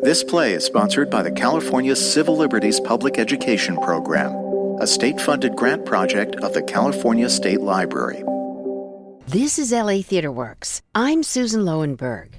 This play is sponsored by the California Civil Liberties Public Education Program, a state-funded grant project of the California State Library. This is LA Theater Works. I'm Susan Loewenberg.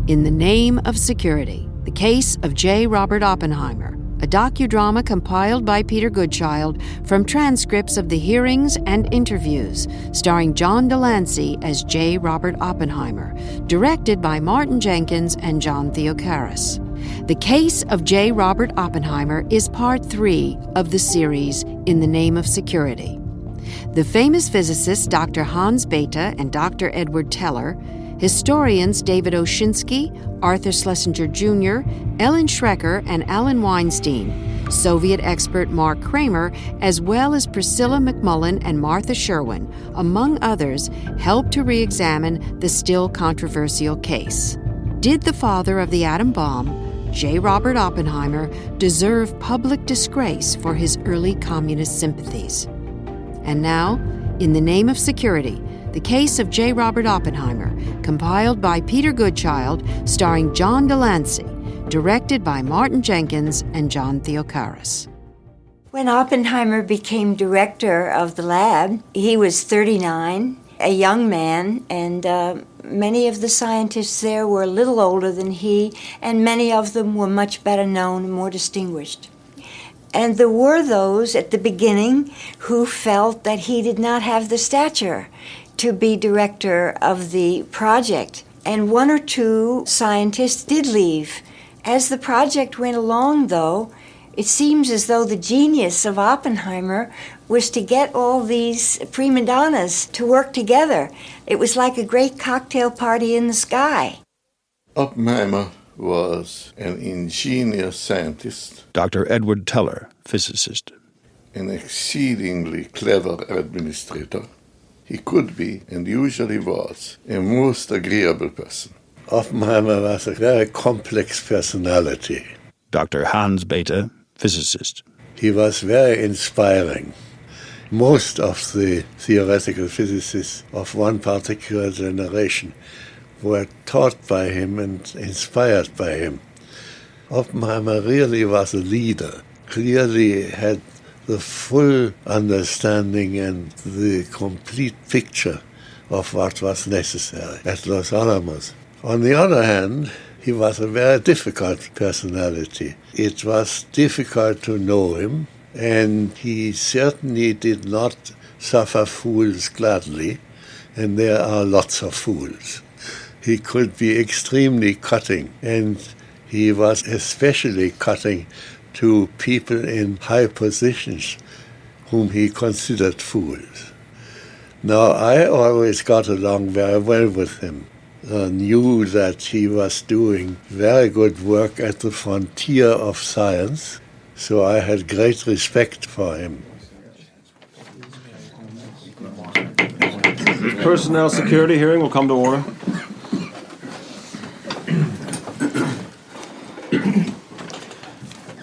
In the Name of Security, the case of J. Robert Oppenheimer, a docudrama compiled by Peter Goodchild from transcripts of the hearings and interviews, starring John Lancie as J. Robert Oppenheimer, directed by Martin Jenkins and John Theocaris. The case of J. Robert Oppenheimer is part 3 of the series In the Name of Security. The famous physicists Dr. Hans Bethe and Dr. Edward Teller, historians David Oshinsky, Arthur Schlesinger Jr., Ellen Schrecker, and Alan Weinstein, Soviet expert Mark Kramer, as well as Priscilla McMullen and Martha Sherwin, among others, helped to re-examine the still controversial case. Did the father of the atom bomb, J. Robert Oppenheimer, deserve public disgrace for his early communist sympathies? And now, In the Name of Security, the case of J. Robert Oppenheimer, compiled by Peter Goodchild, starring John Lancie, directed by Martin Jenkins and John Theocaris. When Oppenheimer became director of the lab, he was 39, a young man, and many of the scientists there were a little older than he, and many of them were much better known and more distinguished. And there were those at the beginning who felt that he did not have the stature to be director of the project. And 1 or 2 scientists did leave. As the project went along, though, it seems as though the genius of Oppenheimer was to get all these prima donnas to work together. It was like a great cocktail party in the sky. Oppenheimer was an ingenious scientist. Dr. Edward Teller, physicist. An exceedingly clever administrator. He could be, and usually was, a most agreeable person. Oppenheimer was a very complex personality. Dr. Hans Bethe, physicist. He was very inspiring. Most of the theoretical physicists of one particular generation were taught by him and inspired by him. Oppenheimer really was a leader, clearly had the full understanding and the complete picture of what was necessary at Los Alamos. On the other hand, he was a very difficult personality. It was difficult to know him, and he certainly did not suffer fools gladly, and there are lots of fools. He could be extremely cutting, and he was especially cutting to people in high positions whom he considered fools. Now, I always got along very well with him. I knew that he was doing very good work at the frontier of science, so I had great respect for him. This personnel security hearing will come to order.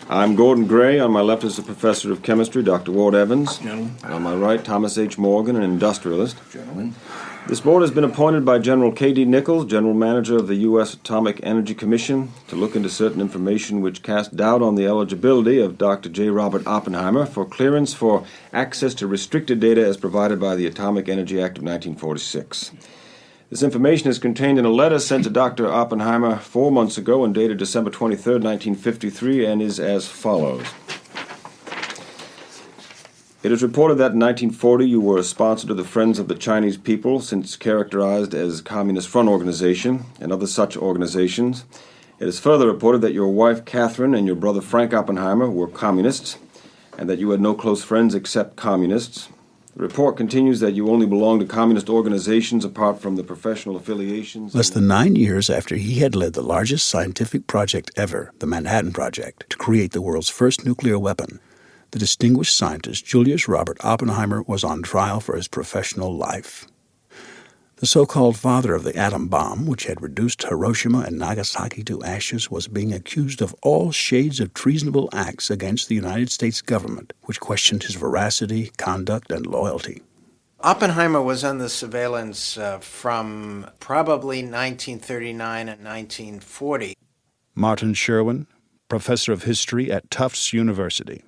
I'm Gordon Gray. On my left is the professor of chemistry, Dr. Ward Evans. Gentlemen. And on my right, Thomas H. Morgan, an industrialist. Gentlemen. This board has been appointed by General K.D. Nichols, General Manager of the U.S. Atomic Energy Commission, to look into certain information which cast doubt on the eligibility of Dr. J. Robert Oppenheimer for clearance for access to restricted data as provided by the Atomic Energy Act of 1946. This information is contained in a letter sent to Dr. Oppenheimer 4 months ago and dated December 23, 1953, and is as follows. It is reported that in 1940 you were a sponsor to the Friends of the Chinese People, since characterized as Communist Front Organization and other such organizations. It is further reported that your wife Catherine and your brother Frank Oppenheimer were communists, and that you had no close friends except communists. The report continues that you only belong to communist organizations apart from the professional affiliations. Less than 9 years after he had led the largest scientific project ever, the Manhattan Project, to create the world's first nuclear weapon, the distinguished scientist Julius Robert Oppenheimer was on trial for his professional life. The so-called father of the atom bomb, which had reduced Hiroshima and Nagasaki to ashes, was being accused of all shades of treasonable acts against the United States government, which questioned his veracity, conduct, and loyalty. Oppenheimer was under surveillance from probably 1939 and 1940. Martin Sherwin, professor of history at Tufts University.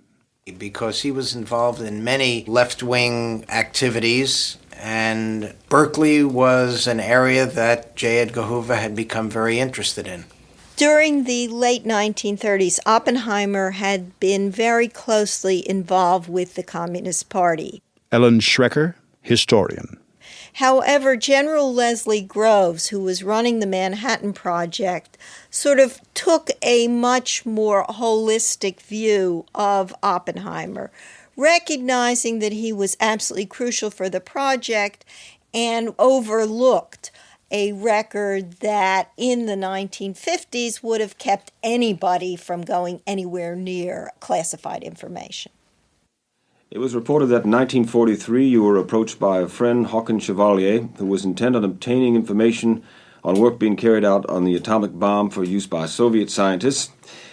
Because he was involved in many left-wing activities, and Berkeley was an area that J. Edgar Hoover had become very interested in. During the late 1930s, Oppenheimer had been very closely involved with the Communist Party. Ellen Schrecker, historian. However, General Leslie Groves, who was running the Manhattan Project, sort of took a much more holistic view of Oppenheimer, recognizing that he was absolutely crucial for the project and overlooked a record that in the 1950s would have kept anybody from going anywhere near classified information. It was reported that in 1943 you were approached by a friend, Håkan Chevalier, who was intent on obtaining information on work being carried out on the atomic bomb for use by Soviet scientists,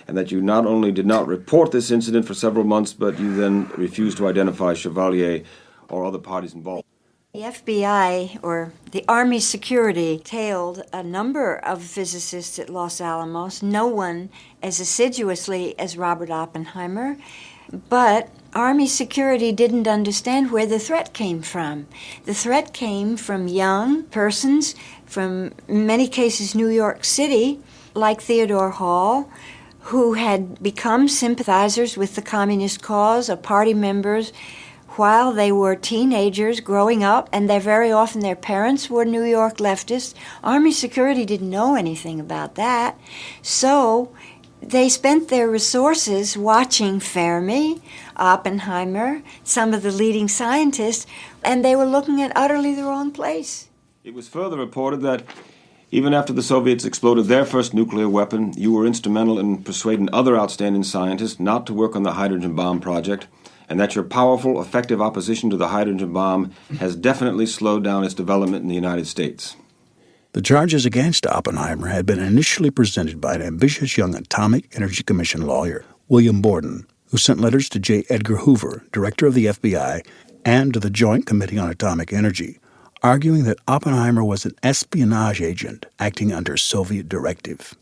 and that you not only did not report this incident for several months, but you then refused to identify Chevalier or other parties involved. The FBI, or the Army Security, tailed a number of physicists at Los Alamos, no one as assiduously as Robert Oppenheimer, but Army Security didn't understand where the threat came from. The threat came from young persons, from, in many cases, New York City, like Theodore Hall, who had become sympathizers with the communist cause, or party members, while they were teenagers growing up, and very often their parents were New York leftists. Army Security didn't know anything about that. So they spent their resources watching Fermi, Oppenheimer, some of the leading scientists, and they were looking at utterly the wrong place. It was further reported that even after the Soviets exploded their first nuclear weapon, you were instrumental in persuading other outstanding scientists not to work on the hydrogen bomb project, and that your powerful, effective opposition to the hydrogen bomb has definitely slowed down its development in the United States. The charges against Oppenheimer had been initially presented by an ambitious young Atomic Energy Commission lawyer, William Borden, who sent letters to J. Edgar Hoover, director of the FBI, and to the Joint Committee on Atomic Energy, arguing that Oppenheimer was an espionage agent acting under Soviet directive.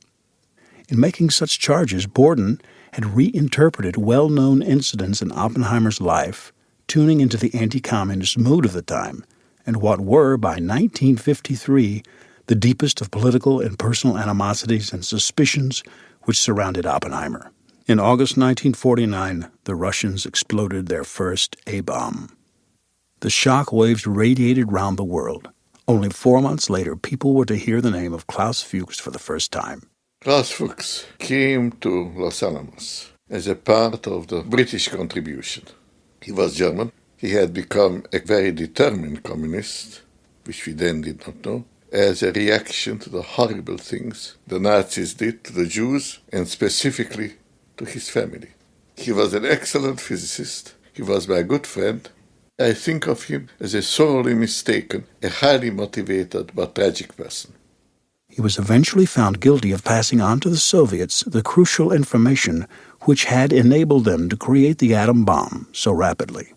In making such charges, Borden had reinterpreted well-known incidents in Oppenheimer's life, tuning into the anti-communist mood of the time, and what were, by 1953, the deepest of political and personal animosities and suspicions which surrounded Oppenheimer. In August 1949, the Russians exploded their first A-bomb. The shock waves radiated round the world. Only 4 months later, people were to hear the name of Klaus Fuchs for the first time. Klaus Fuchs came to Los Alamos as a part of the British contribution. He was German. He had become a very determined communist, which we then did not know, as a reaction to the horrible things the Nazis did to the Jews and specifically to his family. He was an excellent physicist. He was my good friend. I think of him as a sorely mistaken, a highly motivated but tragic person. He was eventually found guilty of passing on to the Soviets the crucial information which had enabled them to create the atom bomb so rapidly.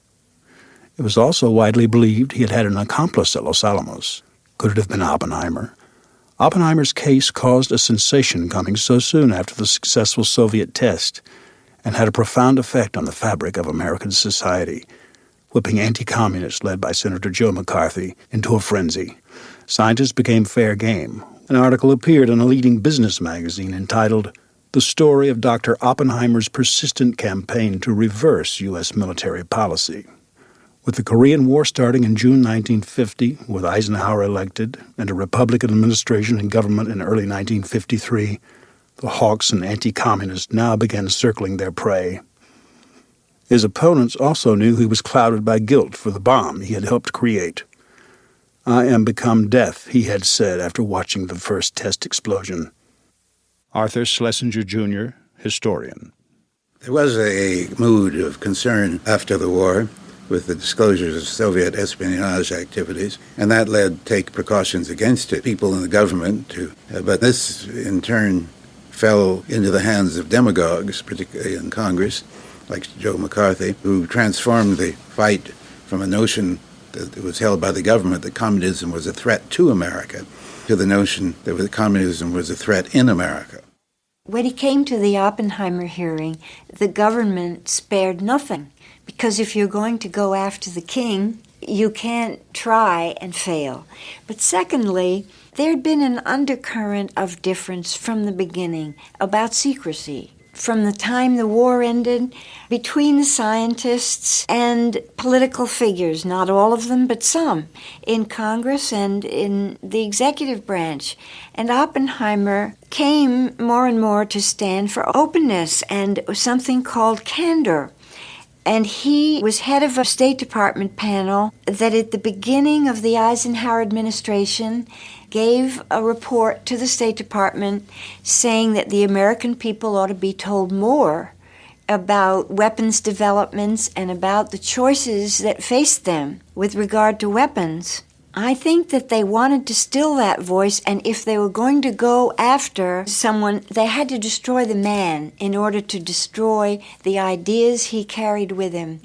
It was also widely believed he had had an accomplice at Los Alamos. Could it have been Oppenheimer? Oppenheimer's case caused a sensation coming so soon after the successful Soviet test and had a profound effect on the fabric of American society, whipping anti-communists led by Senator Joe McCarthy into a frenzy. Scientists became fair game. An article appeared in a leading business magazine entitled The Story of Dr. Oppenheimer's Persistent Campaign to Reverse U.S. Military Policy. With the Korean War starting in June 1950, with Eisenhower elected, and a Republican administration and government in early 1953, the hawks and anti-communists now began circling their prey. His opponents also knew he was clouded by guilt for the bomb he had helped create. "I am become death," he had said after watching the first test explosion. Arthur Schlesinger, Jr., historian. There was a mood of concern after the war with the disclosures of Soviet espionage activities, and that led to take precautions against it. People in the government, but this in turn fell into the hands of demagogues, particularly in Congress, like Joe McCarthy, who transformed the fight from a notion that it was held by the government that communism was a threat to America, to the notion that communism was a threat in America. When he came to the Oppenheimer hearing, the government spared nothing, because if you're going to go after the king, you can't try and fail. But secondly, there'd been an undercurrent of difference from the beginning about secrecy. From the time the war ended, between the scientists and political figures, not all of them, but some, in Congress and in the executive branch. And Oppenheimer came more and more to stand for openness and something called candor. And he was head of a State Department panel that at the beginning of the Eisenhower administration gave a report to the State Department saying that the American people ought to be told more about weapons developments and about the choices that faced them with regard to weapons. I think that they wanted to still that voice, and if they were going to go after someone, they had to destroy the man in order to destroy the ideas he carried with him.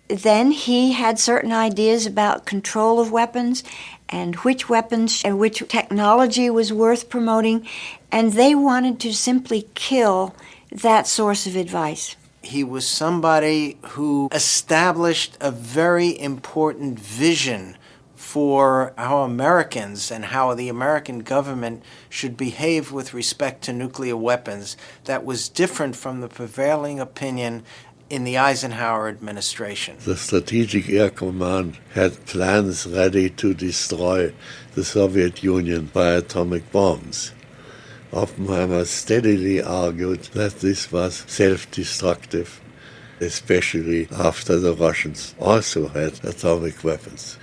Then he had certain ideas about control of weapons and which weapons and which technology was worth promoting, and they wanted to simply kill that source of advice. He was somebody who established a very important vision for how Americans and how the American government should behave with respect to nuclear weapons that was different from the prevailing opinion in the Eisenhower administration. The Strategic Air Command had plans ready to destroy the Soviet Union by atomic bombs. Oppenheimer steadily argued that this was self-destructive, especially after the Russians also had atomic weapons.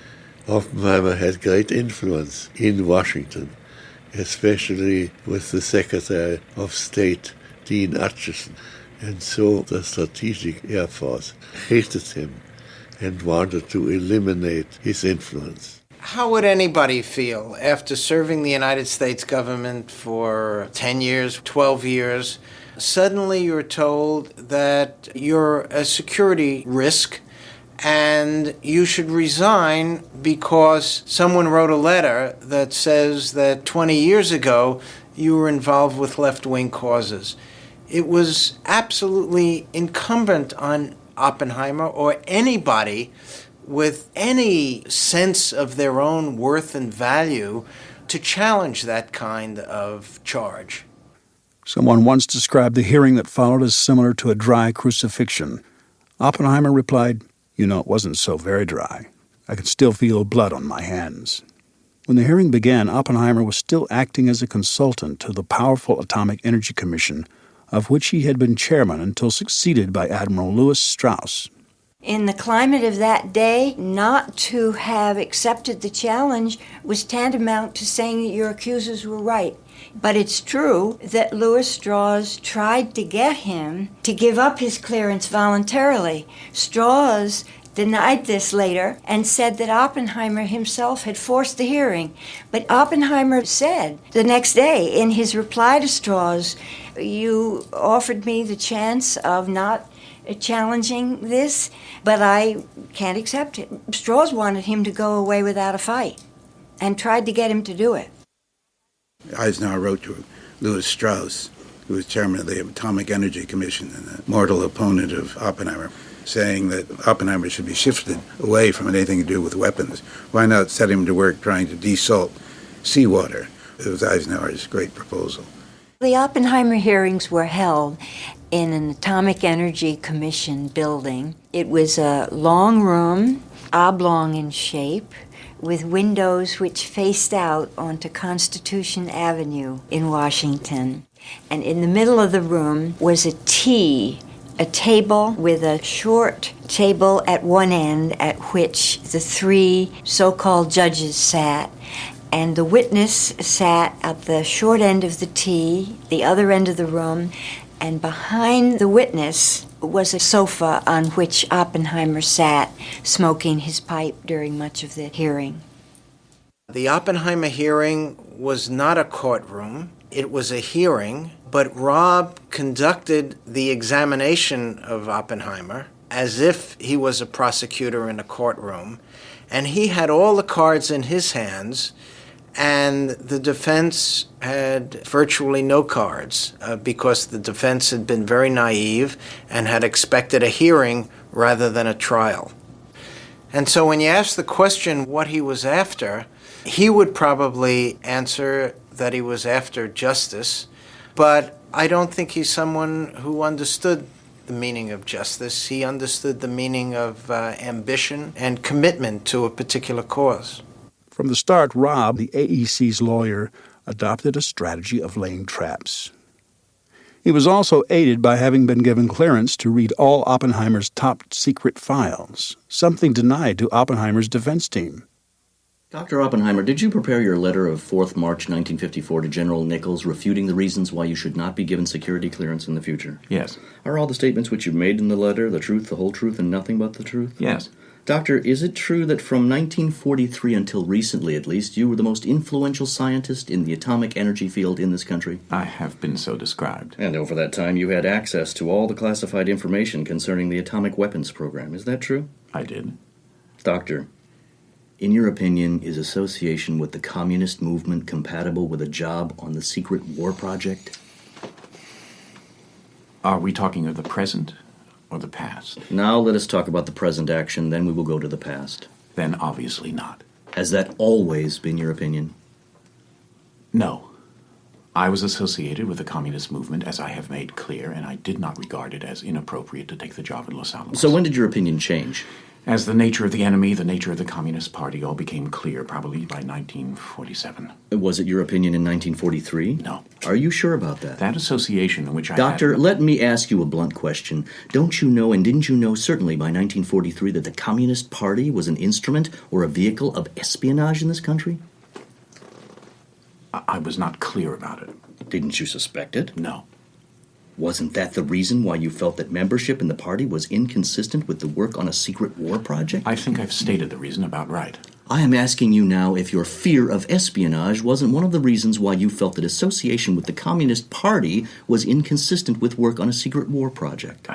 Oppenheimer had great influence in Washington, especially with the Secretary of State, Dean Acheson, and so the Strategic Air Force hated him and wanted to eliminate his influence. How would anybody feel after serving the United States government for 10 years, 12 years? Suddenly you're told that you're a security risk and you should resign because someone wrote a letter that says that 20 years ago you were involved with left-wing causes. It was absolutely incumbent on Oppenheimer or anybody with any sense of their own worth and value to challenge that kind of charge. Someone once described the hearing that followed as similar to a dry crucifixion. Oppenheimer replied, "You know, it wasn't so very dry. I could still feel blood on my hands." When the hearing began, Oppenheimer was still acting as a consultant to the powerful Atomic Energy Commission, of which he had been chairman until succeeded by Admiral Lewis Strauss. In the climate of that day, not to have accepted the challenge was tantamount to saying that your accusers were right. But it's true that Lewis Strauss tried to get him to give up his clearance voluntarily. Strauss denied this later and said that Oppenheimer himself had forced the hearing. But Oppenheimer said the next day in his reply to Strauss, "You offered me the chance of not challenging this, but I can't accept it." Strauss wanted him to go away without a fight and tried to get him to do it. Eisenhower wrote to Lewis Strauss, who was chairman of the Atomic Energy Commission and a mortal opponent of Oppenheimer, saying that Oppenheimer should be shifted away from anything to do with weapons. Why not set him to work trying to desalt seawater? It was Eisenhower's great proposal. The Oppenheimer hearings were held in an Atomic Energy Commission building. It was a long room, oblong in shape, with windows which faced out onto Constitution Avenue in Washington. And in the middle of the room was a table with a short table at one end at which the three so-called judges sat, and the witness sat at the short end of the T, the other end of the room, and behind the witness was a sofa on which Oppenheimer sat, smoking his pipe during much of the hearing. The Oppenheimer hearing was not a courtroom. It was a hearing, but Robb conducted the examination of Oppenheimer as if he was a prosecutor in a courtroom, And he had all the cards in his hands, and the defense had virtually no cards because the defense had been very naive and had expected a hearing rather than a trial. And so when you ask the question what he was after, he would probably answer that he was after justice, but I don't think he's someone who understood the meaning of justice. He understood the meaning of ambition and commitment to a particular cause. From the start, Robb, the AEC's lawyer, adopted a strategy of laying traps. He was also aided by having been given clearance to read all Oppenheimer's top-secret files, something denied to Oppenheimer's defense team. Dr. Oppenheimer, did you prepare your letter of 4th March 1954 to General Nichols refuting the reasons why you should not be given security clearance in the future? Yes. Are all the statements which you made in the letter the truth, the whole truth, and nothing but the truth? Yes. Doctor, is it true that from 1943 until recently, at least, you were the most influential scientist in the atomic energy field in this country? I have been so described. And over that time, you had access to all the classified information concerning the atomic weapons program. Is that true? I did. Doctor, in your opinion, is association with the communist movement compatible with a job on the secret war project? Are we talking of the present or the past? Now let us talk about the present action, then we will go to the past. Then obviously not. Has that always been your opinion? No. I was associated with the communist movement, as I have made clear, and I did not regard it as inappropriate to take the job at Los Alamos. So when did your opinion change? As the nature of the enemy, the nature of the Communist Party all became clear, probably by 1947. Was it your opinion in 1943? No. Are you sure about that? That association in which I Doctor, let me ask you a blunt question. Don't you know, and didn't you know certainly by 1943, that the Communist Party was an instrument or a vehicle of espionage in this country? I was not clear about it. Didn't you suspect it? No. Wasn't that the reason why you felt that membership in the party was inconsistent with the work on a secret war project? I think I've stated the reason about right. I am asking you now if your fear of espionage wasn't one of the reasons why you felt that association with the Communist Party was inconsistent with work on a secret war project.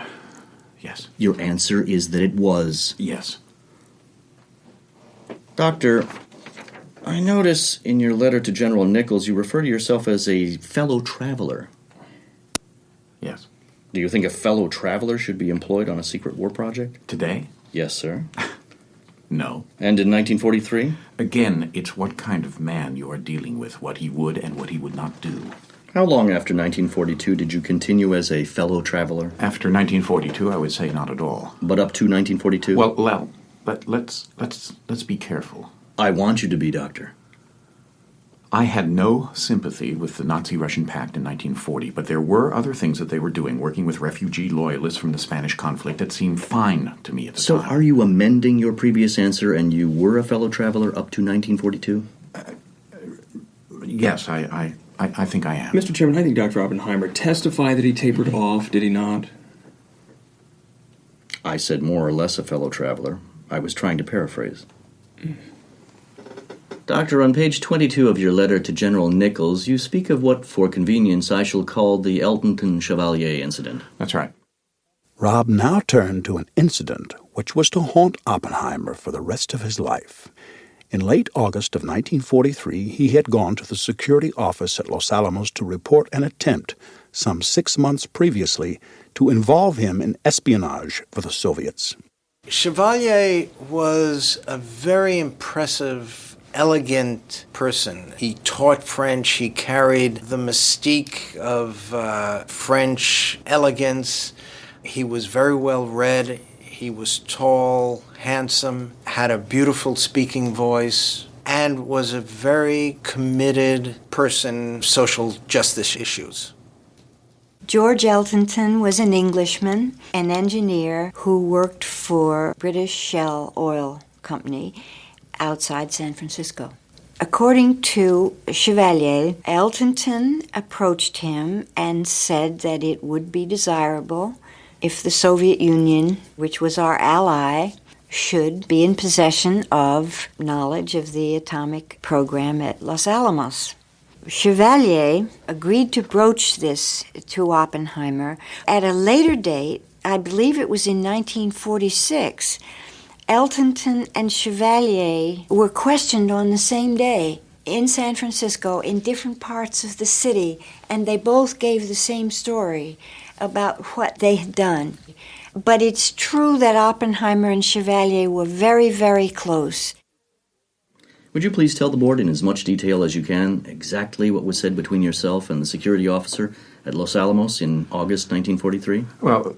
Yes. Your answer is that it was. Yes. Doctor, I notice in your letter to General Nichols you refer to yourself as a fellow traveler. Yes. Do you think a fellow traveler should be employed on a secret war project? Today? Yes, sir. No. And in 1943? Again, it's what kind of man you are dealing with, what he would and what he would not do. How long after 1942 did you continue as a fellow traveler? After 1942, I would say not at all. But up to 1942? Well, let's be careful. I want you to be, Doctor. I had no sympathy with the Nazi-Russian pact in 1940, but there were other things that they were doing, working with refugee loyalists from the Spanish conflict, that seemed fine to me at the time. So are you amending your previous answer and you were a fellow traveler up to 1942? Yes, I think I am. Mr. Chairman, I think Dr. Oppenheimer testified that he tapered off, did he not? I said more or less a fellow traveler. I was trying to paraphrase. Doctor, on page 22 of your letter to General Nichols, you speak of what, for convenience, I shall call the Eltonton Chevalier incident. That's right. Robb now turned to an incident which was to haunt Oppenheimer for the rest of his life. In late August of 1943, he had gone to the security office at Los Alamos to report an attempt, some 6 months previously, to involve him in espionage for the Soviets. Chevalier was a very impressive, elegant person. He taught French. He carried the mystique of French elegance. He was very well read. He was tall, handsome, had a beautiful speaking voice, and was a very committed person to social justice issues. George Eltonton was an Englishman, an engineer who worked for British Shell Oil Company outside San Francisco. According to Chevalier, Eltonton approached him and said that it would be desirable if the Soviet Union, which was our ally, should be in possession of knowledge of the atomic program at Los Alamos. Chevalier agreed to broach this to Oppenheimer at a later date. I believe it was in 1946. Eltonton and Chevalier were questioned on the same day in San Francisco in different parts of the city, and they both gave the same story about what they had done. But it's true that Oppenheimer and Chevalier were very, very close. Would you please tell the board in as much detail as you can exactly what was said between yourself and the security officer at Los Alamos in August 1943? Well,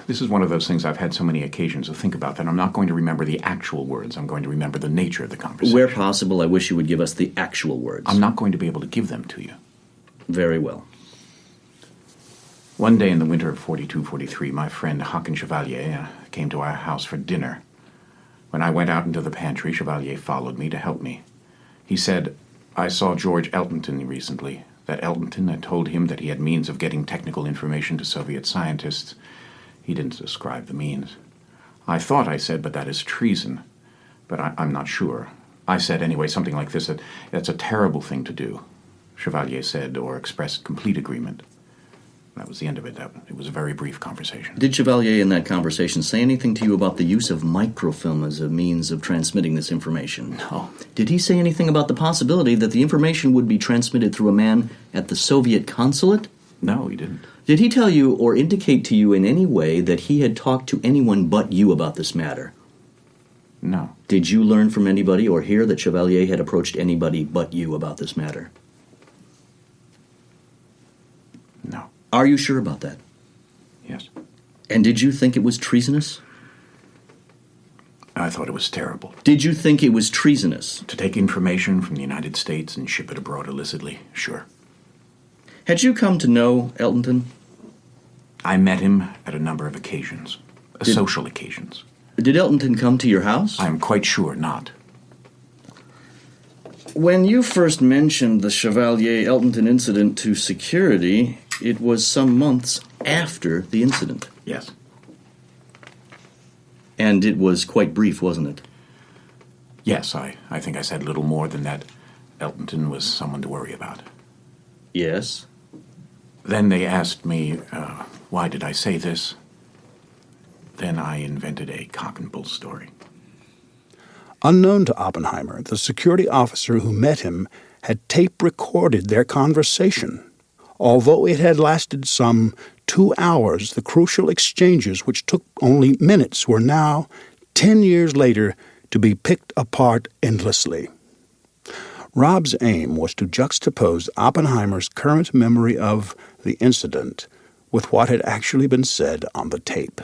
this is one of those things I've had so many occasions to think about that I'm not going to remember the actual words. I'm going to remember the nature of the conversation. Where possible, I wish you would give us the actual words. I'm not going to be able to give them to you. Very well. One day in the winter of 42-43, my friend Hanket Chevalier came to our house for dinner. When I went out into the pantry, Chevalier followed me to help me. He said, "I saw George Eltonton recently. That Eltonton had told him that he had means of getting technical information to Soviet scientists. He didn't describe the means. I thought I said, but that is treason. But I'm not sure. I said anyway something like this, that that's a terrible thing to do." Chevalier said, or expressed complete agreement. That was the end of it. It was a very brief conversation. Did Chevalier in that conversation say anything to you about the use of microfilm as a means of transmitting this information? No. Did he say anything about the possibility that the information would be transmitted through a man at the Soviet consulate? No, he didn't. Did he tell you or indicate to you in any way that he had talked to anyone but you about this matter? No. Did you learn from anybody or hear that Chevalier had approached anybody but you about this matter? No. Are you sure about that? Yes. And did you think it was treasonous? I thought it was terrible. Did you think it was treasonous? To take information from the United States and ship it abroad illicitly? Sure. Had you come to know Eltonton? I met him at a number of occasions. Social occasions. Did Eltonton come to your house? I am quite sure not. When you first mentioned the Chevalier-Eltonton incident to security, it was some months after the incident. Yes. And it was quite brief, wasn't it? Yes, I think I said little more than that Eltonton was someone to worry about. Yes. Then they asked me, why did I say this? Then I invented a cock and bull story. Unknown to Oppenheimer, the security officer who met him had tape-recorded their conversation. Although it had lasted some 2 hours, the crucial exchanges, which took only minutes, were now, 10 years later, to be picked apart endlessly. Robb's aim was to juxtapose Oppenheimer's current memory of the incident with what had actually been said on the tape.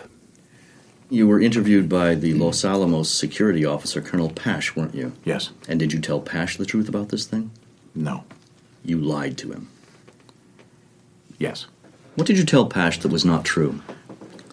You were interviewed by the Los Alamos security officer, Colonel Pash, weren't you? Yes. And did you tell Pash the truth about this thing? No. You lied to him. Yes. What did you tell Pash that was not true?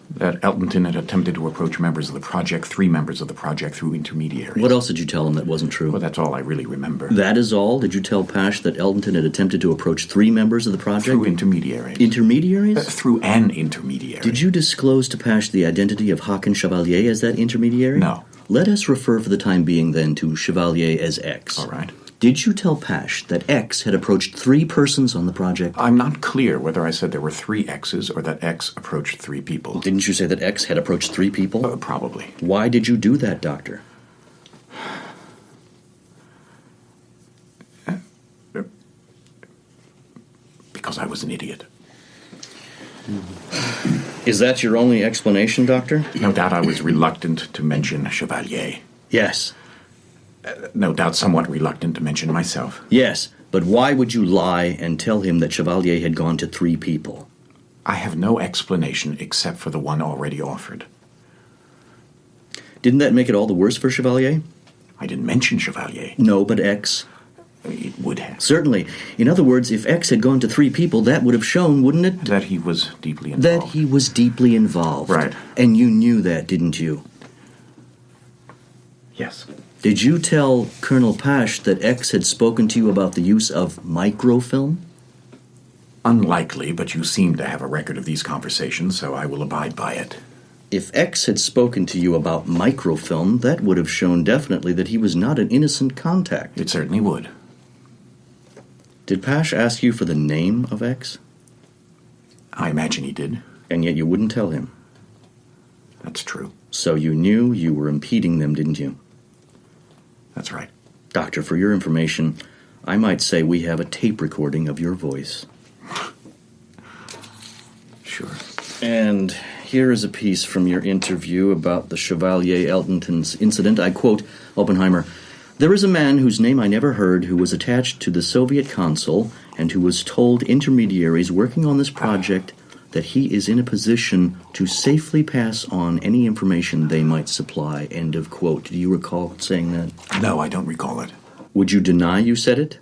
That Eltonton had attempted to approach members of the project, 3 members of the project, through intermediaries. What else did you tell him that wasn't true? Well, that's all I really remember. That is all? Did you tell Pash that Eltonton had attempted to approach 3 members of the project? Through intermediaries. Intermediaries? Through an intermediary. Did you disclose to Pash the identity of Hanket Chevalier as that intermediary? No. Let us refer for the time being, then, to Chevalier as X. All right. Did you tell Pash that X had approached 3 persons on the project? I'm not clear whether I said there were 3 X's or that X approached 3 people. Didn't you say that X had approached 3 people? Probably. Why did you do that, Doctor? Because I was an idiot. Is that your only explanation, Doctor? No doubt I was reluctant to mention Chevalier. Yes. No doubt somewhat reluctant to mention myself. Yes, but why would you lie and tell him that Chevalier had gone to 3 people? I have no explanation except for the one already offered. Didn't that make it all the worse for Chevalier? I didn't mention Chevalier. No, but X. It would have. Certainly. In other words, if X had gone to 3 people, that would have shown, wouldn't it? That he was deeply involved. That he was deeply involved. Right. And you knew that, didn't you? Yes. Did you tell Colonel Pash that X had spoken to you about the use of microfilm? Unlikely, but you seem to have a record of these conversations, so I will abide by it. If X had spoken to you about microfilm, that would have shown definitely that he was not an innocent contact. It certainly would. Did Pash ask you for the name of X? I imagine he did. And yet you wouldn't tell him. That's true. So you knew you were impeding them, didn't you? That's right. Doctor, for your information, I might say we have a tape recording of your voice. Sure. And here is a piece from your interview about the Chevalier Eltonton's incident. I quote, Oppenheimer, "There is a man whose name I never heard who was attached to the Soviet consul and who was told intermediaries working on this project that he is in a position to safely pass on any information they might supply." End of quote. Do you recall saying that? No, I don't recall it. Would you deny you said it?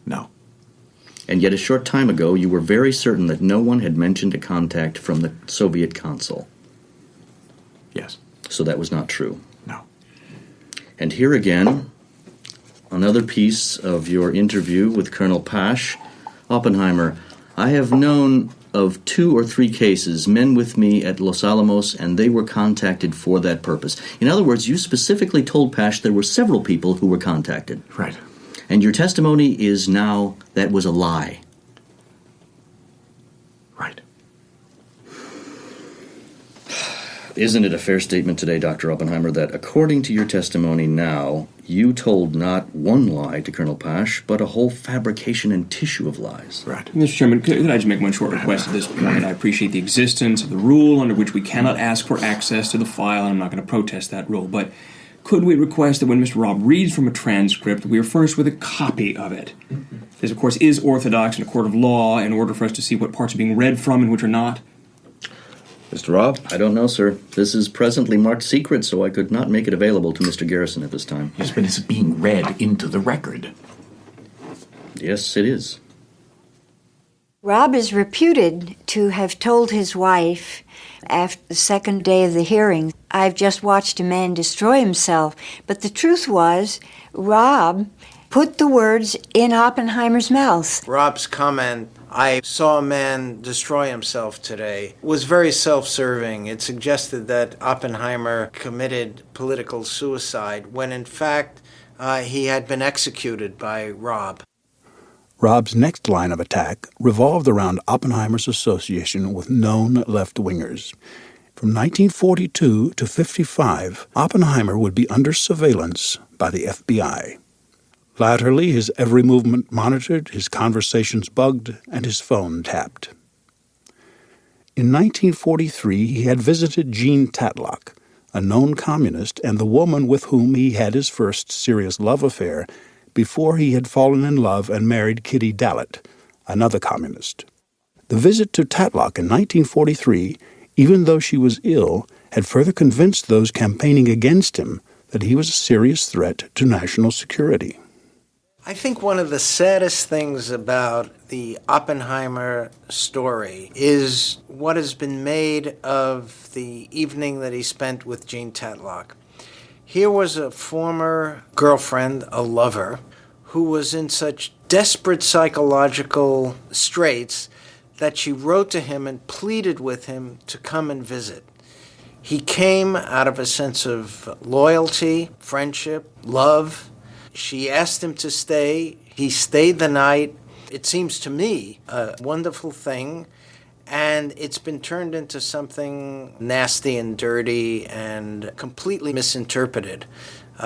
No. And yet a short time ago you were very certain that no one had mentioned a contact from the Soviet consul. Yes. So that was not true. No. And here again, another piece of your interview with Colonel Pash. Oppenheimer, I have known of 2 or 3 cases, men with me at Los Alamos, and they were contacted for that purpose. In other words, you specifically told Pash there were several people who were contacted. Right. And your testimony is now that was a lie. Right. Isn't it a fair statement today, Dr. Oppenheimer, that according to your testimony now, you told not one lie to Colonel Pash, but a whole fabrication and tissue of lies? Right. Mr. Chairman, could I just make one short request at this point? I appreciate the existence of the rule under which we cannot ask for access to the file, and I'm not going to protest that rule, but could we request that when Mr. Robb reads from a transcript, we are furnished with a copy of it? This, of course, is orthodox in a court of law in order for us to see what parts are being read from and which are not. Mr. Robb? I don't know, sir. This is presently marked secret, so I could not make it available to Mr. Garrison at this time. Yes, but it's being read into the record. Yes, it is. Robb is reputed to have told his wife after the second day of the hearing, "I've just watched a man destroy himself." But the truth was, Robb put the words in Oppenheimer's mouth. Robb's comment, "I saw a man destroy himself today," was very self-serving. It suggested that Oppenheimer committed political suicide when in fact he had been executed by Robb. Robb's next line of attack revolved around Oppenheimer's association with known left-wingers. From 1942 to 1955, Oppenheimer would be under surveillance by the FBI. Latterly, his every movement monitored, his conversations bugged, and his phone tapped. In 1943, he had visited Jean Tatlock, a known communist and the woman with whom he had his first serious love affair before he had fallen in love and married Kitty Dallett, another communist. The visit to Tatlock in 1943, even though she was ill, had further convinced those campaigning against him that he was a serious threat to national security. I think one of the saddest things about the Oppenheimer story is what has been made of the evening that he spent with Jean Tatlock. Here was a former girlfriend, a lover, who was in such desperate psychological straits that she wrote to him and pleaded with him to come and visit. He came out of a sense of loyalty, friendship, love. She asked him to stay. He stayed the night. It seems to me a wonderful thing, and it's been turned into something nasty and dirty and completely misinterpreted.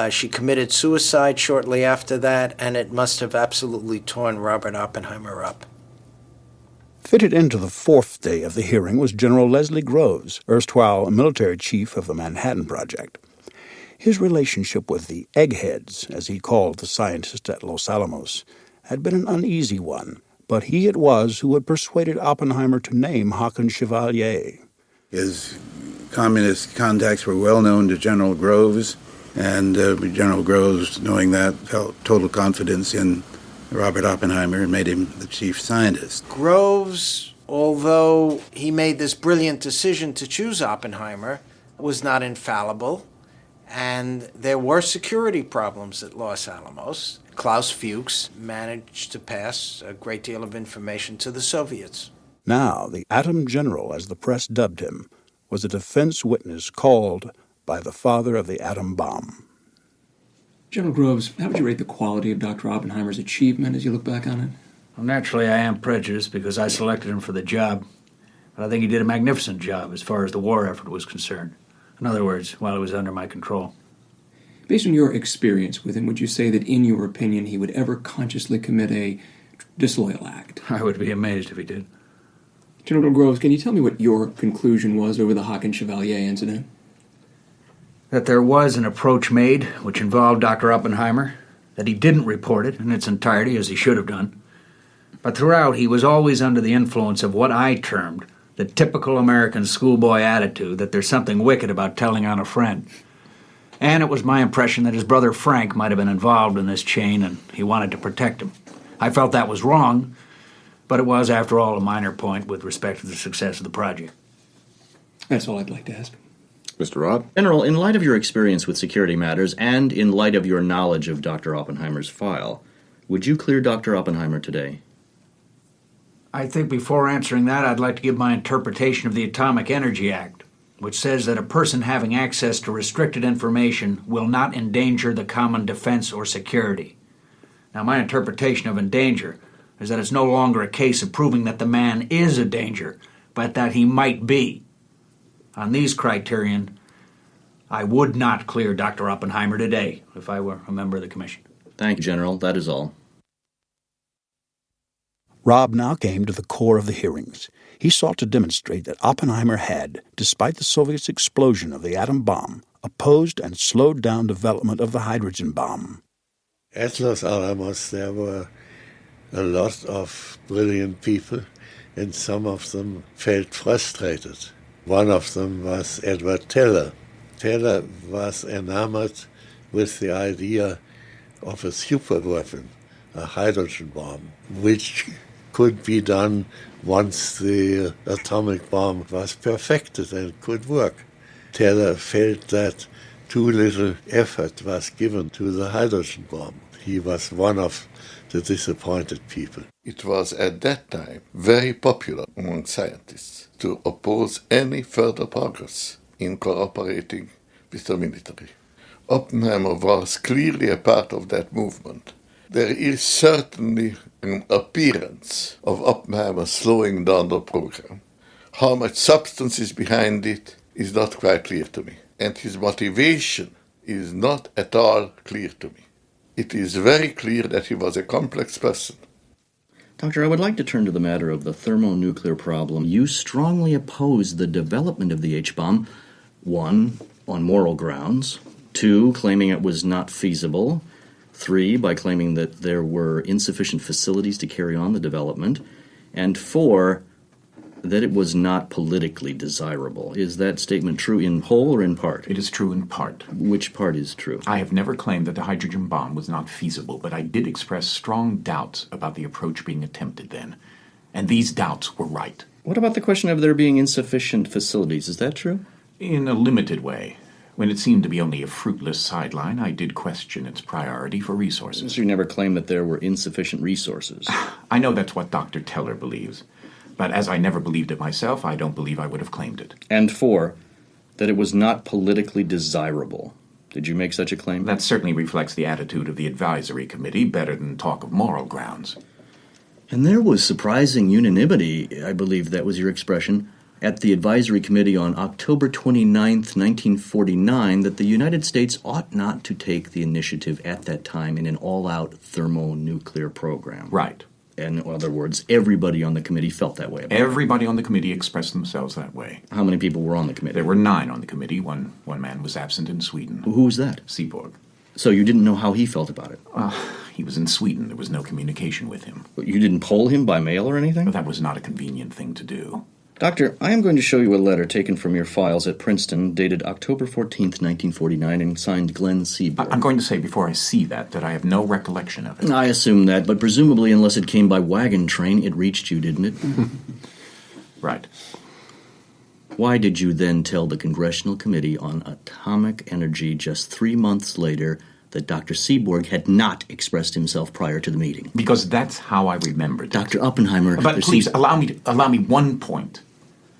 She committed suicide shortly after that, and it must have absolutely torn Robert Oppenheimer up. Fitted into the fourth day of the hearing was General Leslie Groves, erstwhile military chief of the Manhattan Project. His relationship with the eggheads, as he called the scientists at Los Alamos, had been an uneasy one, but he it was who had persuaded Oppenheimer to name Haakon Chevalier. His communist contacts were well known to General Groves, and General Groves, knowing that, felt total confidence in Robert Oppenheimer and made him the chief scientist. Groves, although he made this brilliant decision to choose Oppenheimer, was not infallible, and there were security problems at Los Alamos. Klaus Fuchs managed to pass a great deal of information to the Soviets. Now, the Atom General, as the press dubbed him, was a defense witness called by the father of the atom bomb. General Groves, how would you rate the quality of Dr. Oppenheimer's achievement as you look back on it? Well, naturally, I am prejudiced because I selected him for the job, but I think he did a magnificent job as far as the war effort was concerned. In other words, while it was under my control. Based on your experience with him, would you say that, in your opinion, he would ever consciously commit a disloyal act? I would be amazed if he did. General Groves, can you tell me what your conclusion was over the Haken Chevalier incident? That there was an approach made which involved Dr. Oppenheimer, that he didn't report it in its entirety as he should have done. But throughout, he was always under the influence of what I termed the typical American schoolboy attitude that there's something wicked about telling on a friend. And it was my impression that his brother Frank might have been involved in this chain and he wanted to protect him. I felt that was wrong, but it was, after all, a minor point with respect to the success of the project. That's all I'd like to ask. Mr. Robb? General, in light of your experience with security matters and in light of your knowledge of Dr. Oppenheimer's file, would you clear Dr. Oppenheimer today? I think before answering that, I'd like to give my interpretation of the Atomic Energy Act, which says that a person having access to restricted information will not endanger the common defense or security. Now, my interpretation of endanger is that it's no longer a case of proving that the man is a danger, but that he might be. On these criterion, I would not clear Dr. Oppenheimer today if I were a member of the Commission. Thank you, General. That is all. Robb now came to the core of the hearings. He sought to demonstrate that Oppenheimer had, despite the Soviets' explosion of the atom bomb, opposed and slowed down development of the hydrogen bomb. At Los Alamos, there were a lot of brilliant people, and some of them felt frustrated. One of them was Edward Teller. Teller was enamored with the idea of a superweapon, a hydrogen bomb, which could be done once the atomic bomb was perfected and could work. Teller felt that too little effort was given to the hydrogen bomb. He was one of the disappointed people. It was at that time very popular among scientists to oppose any further progress in cooperating with the military. Oppenheimer was clearly a part of that movement. There is certainly an appearance of Oppenheimer slowing down the program. How much substance is behind it is not quite clear to me. And his motivation is not at all clear to me. It is very clear that he was a complex person. Doctor, I would like to turn to the matter of the thermonuclear problem. You strongly oppose the development of the H-bomb, 1, on moral grounds, 2, claiming it was not feasible, 3, by claiming that there were insufficient facilities to carry on the development, and 4, that it was not politically desirable. Is that statement true in whole or in part? It is true in part. Which part is true? I have never claimed that the hydrogen bomb was not feasible, but I did express strong doubts about the approach being attempted then. And these doubts were right. What about the question of there being insufficient facilities? Is that true? In a limited way. When it seemed to be only a fruitless sideline, I did question its priority for resources. So you never claimed that there were insufficient resources? I know that's what Dr. Teller believes. But as I never believed it myself, I don't believe I would have claimed it. And 4, that it was not politically desirable. Did you make such a claim? That certainly reflects the attitude of the advisory committee, better than talk of moral grounds. And there was surprising unanimity, I believe that was your expression, at the advisory committee on October 29th, 1949, that the United States ought not to take the initiative at that time in an all-out thermonuclear program. Right. In other words, everybody on the committee felt that way about it. Everybody on the committee expressed themselves that way. How many people were on the committee? There were 9 on the committee. One man was absent in Sweden. Who was that? Seaborg. So you didn't know how he felt about it? He was in Sweden. There was no communication with him. But you didn't poll him by mail or anything? But that was not a convenient thing to do. Doctor, I am going to show you a letter taken from your files at Princeton, dated October 14th, 1949, and signed Glenn Seaborg. I'm going to say before I see that I have no recollection of it. I assume that, but presumably, unless it came by wagon train, it reached you, didn't it? Right. Why did you then tell the Congressional Committee on Atomic Energy just 3 months later that Dr. Seaborg had not expressed himself prior to the meeting? Because that's how I remembered it. Dr. Oppenheimer... But please, allow me one point.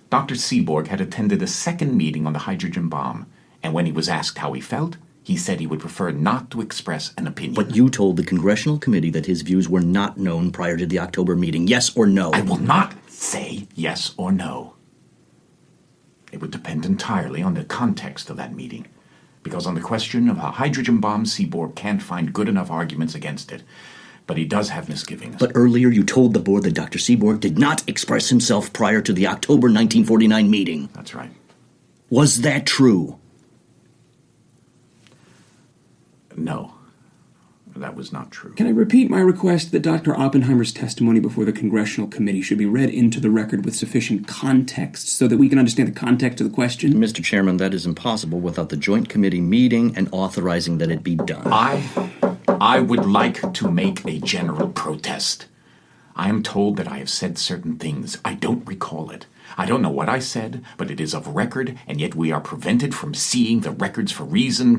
Dr. Seaborg had attended a second meeting on the hydrogen bomb, and when he was asked how he felt, he said he would prefer not to express an opinion. But you told the Congressional Committee that his views were not known prior to the October meeting, yes or no? I will not say yes or no. It would depend entirely on the context of that meeting. Because on the question of a hydrogen bomb, Seaborg can't find good enough arguments against it. But he does have misgivings. But earlier you told the board that Dr. Seaborg did not express himself prior to the October 1949 meeting. That's right. Was that true? No. That was not true. Can I repeat my request that Dr. Oppenheimer's testimony before the Congressional Committee should be read into the record with sufficient context so that we can understand the context of the question? Mr. Chairman, that is impossible without the Joint Committee meeting and authorizing that it be done. I would like to make a general protest. I am told that I have said certain things. I don't recall it. I don't know what I said, but it is of record, and yet we are prevented from seeing the records for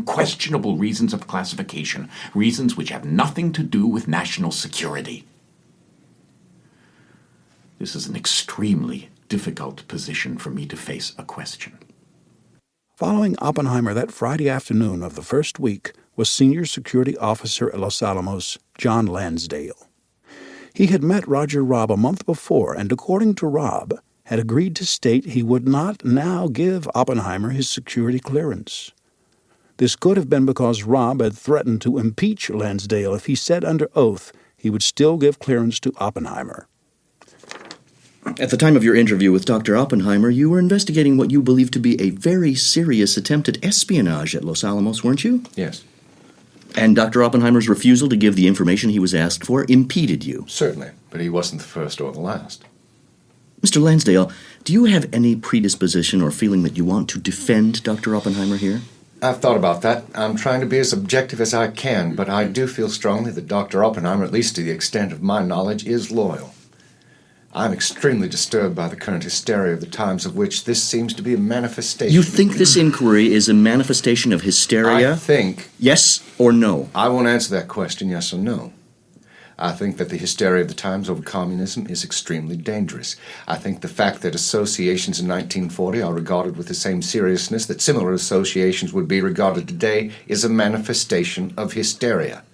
questionable reasons of classification, reasons which have nothing to do with national security. This is an extremely difficult position for me to face a question. Following Oppenheimer that Friday afternoon of the first week was Senior Security Officer at Los Alamos, John Lansdale. He had met Roger Robb a month before, and according to Robb, had agreed to state he would not now give Oppenheimer his security clearance. This could have been because Robb had threatened to impeach Lansdale if he said under oath he would still give clearance to Oppenheimer. At the time of your interview with Dr. Oppenheimer, you were investigating what you believed to be a very serious attempt at espionage at Los Alamos, weren't you? Yes. And Dr. Oppenheimer's refusal to give the information he was asked for impeded you? Certainly, but he wasn't the first or the last. Mr. Lansdale, do you have any predisposition or feeling that you want to defend Dr. Oppenheimer here? I've thought about that. I'm trying to be as objective as I can, but I do feel strongly that Dr. Oppenheimer, at least to the extent of my knowledge, is loyal. I'm extremely disturbed by the current hysteria of the times, of which this seems to be a manifestation. You think this inquiry is a manifestation of hysteria? I think... Yes or no? I won't answer that question, yes or no. I think that the hysteria of the times over communism is extremely dangerous. I think the fact that associations in 1940 are regarded with the same seriousness that similar associations would be regarded today is a manifestation of hysteria.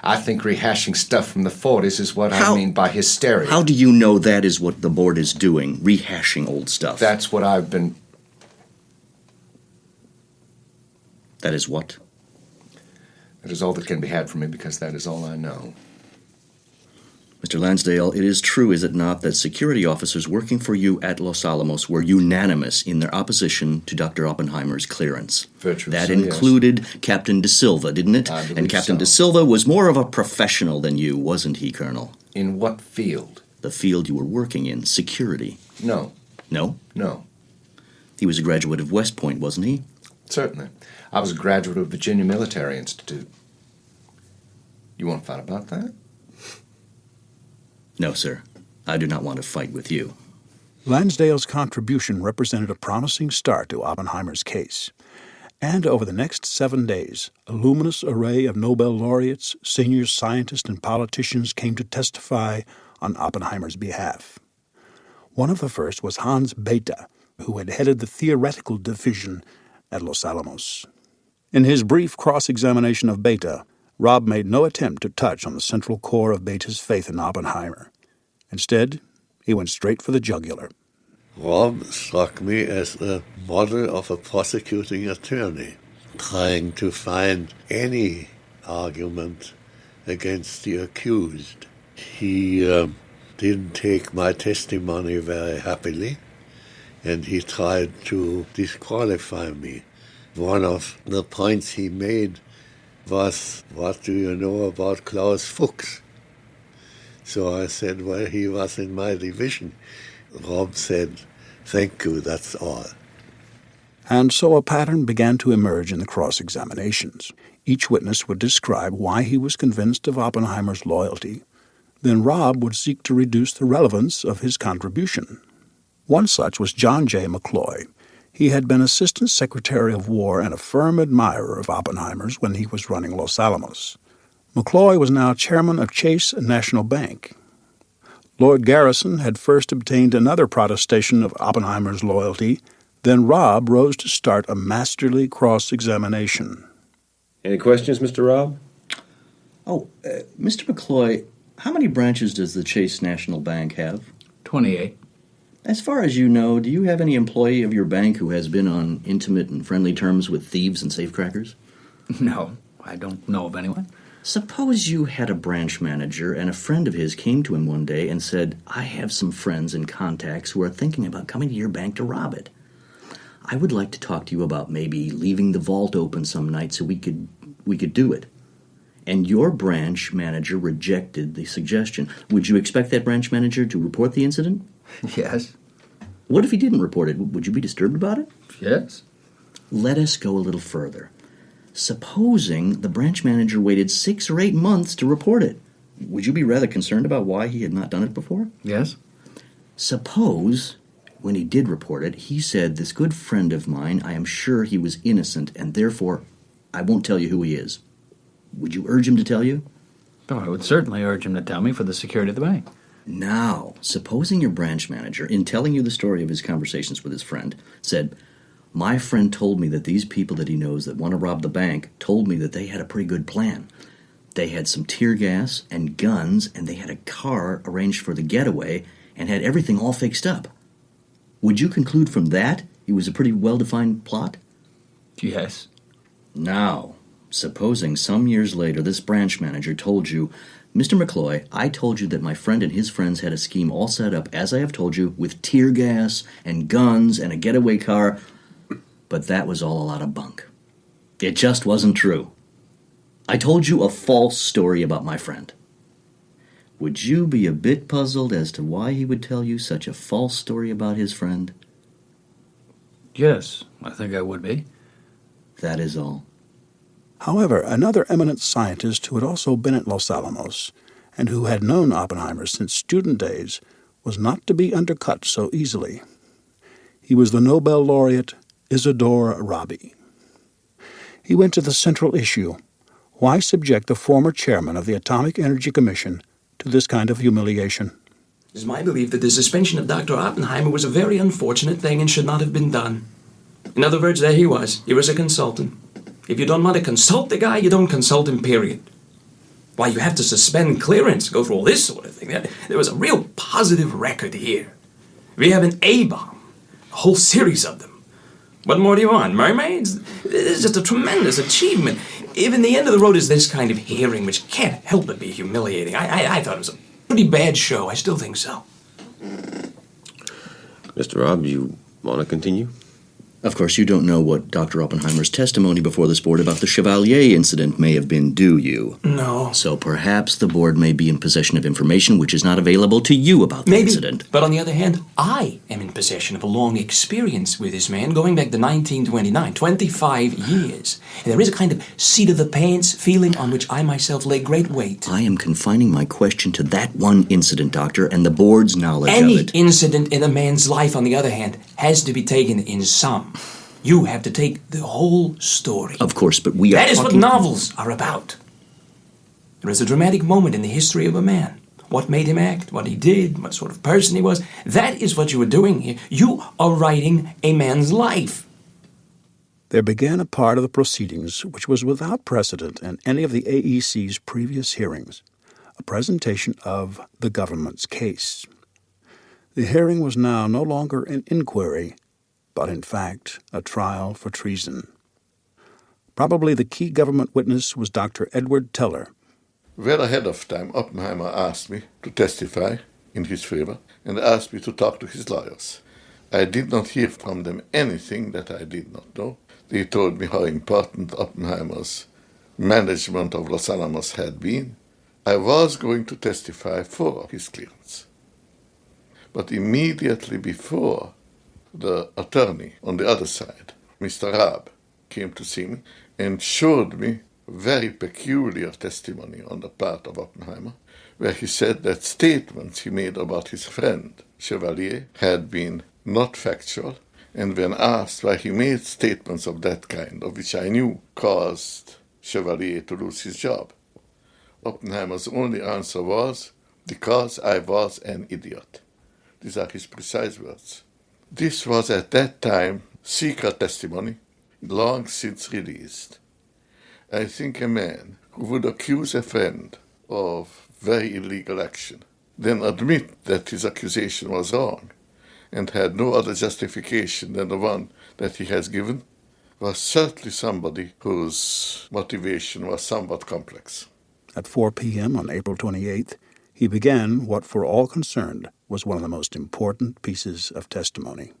I think rehashing stuff from the 40s is what I mean by hysteria. How do you know that is what the board is doing, rehashing old stuff? That's what I've been... That is what? That is all that can be had from me, because that is all I know. Mr. Lansdale, it is true, is it not, that security officers working for you at Los Alamos were unanimous in their opposition to Dr. Oppenheimer's clearance? Virtually that so, included yes. Captain De Silva, didn't it? I believe and Captain so. De Silva was more of a professional than you, wasn't he, Colonel? In what field? The field you were working in, security. No. No? No. He was a graduate of West Point, wasn't he? Certainly. I was a graduate of Virginia Military Institute. You want to fight about that? No, sir. I do not want to fight with you. Lansdale's contribution represented a promising start to Oppenheimer's case. And over the next 7 days, a luminous array of Nobel laureates, senior scientists, and politicians came to testify on Oppenheimer's behalf. One of the first was Hans Bethe, who had headed the theoretical division at Los Alamos. In his brief cross-examination of Bethe, Robb made no attempt to touch on the central core of Bethe's faith in Oppenheimer. Instead, he went straight for the jugular. Robb struck me as a model of a prosecuting attorney, trying to find any argument against the accused. He didn't take my testimony very happily, and he tried to disqualify me. One of the points he made was, what do you know about Klaus Fuchs? So I said, well, he was in my division. Robb said, thank you, that's all. And so a pattern began to emerge in the cross-examinations. Each witness would describe why he was convinced of Oppenheimer's loyalty. Then Robb would seek to reduce the relevance of his contribution. One such was John J. McCloy. He had been Assistant Secretary of War and a firm admirer of Oppenheimer's when he was running Los Alamos. McCloy was now chairman of Chase National Bank. Lloyd Garrison had first obtained another protestation of Oppenheimer's loyalty. Then Robb rose to start a masterly cross-examination. Any questions, Mr. Robb? Mr. McCloy, how many branches does the Chase National Bank have? 28. As far as you know, do you have any employee of your bank who has been on intimate and friendly terms with thieves and safecrackers? No, I don't know of anyone. Suppose you had a branch manager and a friend of his came to him one day and said, I have some friends and contacts who are thinking about coming to your bank to rob it. I would like to talk to you about maybe leaving the vault open some night so we could do it. And your branch manager rejected the suggestion. Would you expect that branch manager to report the incident? Yes. What if he didn't report it? Would you be disturbed about it? Yes. Let us go a little further. Supposing the branch manager waited 6 or 8 months to report it. Would you be rather concerned about why he had not done it before? Yes. Suppose, when he did report it, he said, this good friend of mine, I am sure he was innocent, and therefore I won't tell you who he is. Would you urge him to tell you? Oh, I would certainly urge him to tell me for the security of the bank. Now, supposing your branch manager, in telling you the story of his conversations with his friend, said, my friend told me that these people that he knows that want to rob the bank told me that they had a pretty good plan. They had some tear gas and guns, and they had a car arranged for the getaway and had everything all fixed up. Would you conclude from that it was a pretty well-defined plot? Yes. Now, supposing some years later this branch manager told you, Mr. McCloy, I told you that my friend and his friends had a scheme all set up, as I have told you, with tear gas and guns and a getaway car, but that was all a lot of bunk. It just wasn't true. I told you a false story about my friend. Would you be a bit puzzled as to why he would tell you such a false story about his friend? Yes, I think I would be. That is all. However, another eminent scientist who had also been at Los Alamos and who had known Oppenheimer since student days was not to be undercut so easily. He was the Nobel laureate Isidore Robb. He went to the central issue. Why subject the former chairman of the Atomic Energy Commission to this kind of humiliation? It is my belief that the suspension of Dr. Oppenheimer was a very unfortunate thing and should not have been done. In other words, there he was. He was a consultant. If you don't want to consult the guy, you don't consult him, period. Why, you have to suspend clearance, go through all this sort of thing. There was a real positive record here. We have an A-bomb, a whole series of them. What more do you want? Mermaids? It's just a tremendous achievement. Even the end of the road is this kind of hearing, which can't help but be humiliating. I thought it was a pretty bad show. I still think so. Mr. Robb, you want to continue? Of course, you don't know what Dr. Oppenheimer's testimony before this board about the Chevalier incident may have been, do you? No. So perhaps the board may be in possession of information which is not available to you about the incident. But on the other hand, I am in possession of a long experience with this man, going back to 1929, 25 years. And there is a kind of seat-of-the-pants feeling on which I myself lay great weight. I am confining my question to that one incident, Doctor, and the board's knowledge of it. Any incident in a man's life, on the other hand, has to be taken in sum. You have to take the whole story. Of course, but we are That is what novels are about. There is a dramatic moment in the history of a man. What made him act, what he did, what sort of person he was. That is what you are doing here. You are writing a man's life. There began a part of the proceedings which was without precedent in any of the AEC's previous hearings, a presentation of the government's case. The hearing was now no longer an inquiry, but in fact a trial for treason. Probably the key government witness was Dr. Edward Teller. Well ahead of time, Oppenheimer asked me to testify in his favor and asked me to talk to his lawyers. I did not hear from them anything that I did not know. They told me how important Oppenheimer's management of Los Alamos had been. I was going to testify for his clearance. But immediately before, the attorney on the other side, Mr. Robb, came to see me and showed me very peculiar testimony on the part of Oppenheimer, where he said that statements he made about his friend, Chevalier, had been not factual, and when asked why he made statements of that kind, of which I knew caused Chevalier to lose his job, Oppenheimer's only answer was, because I was an idiot. These are his precise words. This was at that time secret testimony, long since released. I think a man who would accuse a friend of very illegal action, then admit that his accusation was wrong, and had no other justification than the one that he has given, was certainly somebody whose motivation was somewhat complex. At 4 p.m. on April 28th, he began what for all concerned was one of the most important pieces of testimony.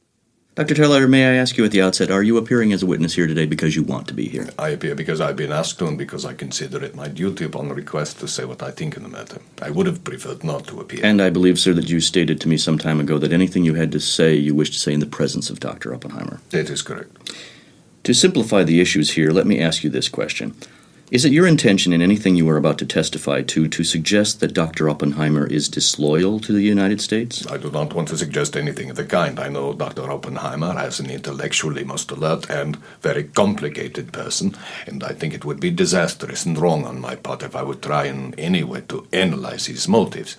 Dr. Teller, may I ask you at the outset, are you appearing as a witness here today because you want to be here? I appear because I've been asked to and because I consider it my duty upon request to say what I think in the matter. I would have preferred not to appear. And I believe, sir, that you stated to me some time ago that anything you had to say, you wished to say in the presence of Dr. Oppenheimer. That is correct. To simplify the issues here, let me ask you this question. Is it your intention in anything you are about to testify to suggest that Dr. Oppenheimer is disloyal to the United States? I do not want to suggest anything of the kind. I know Dr. Oppenheimer as an intellectually most alert and very complicated person, and I think it would be disastrous and wrong on my part if I would try in any way to analyze his motives.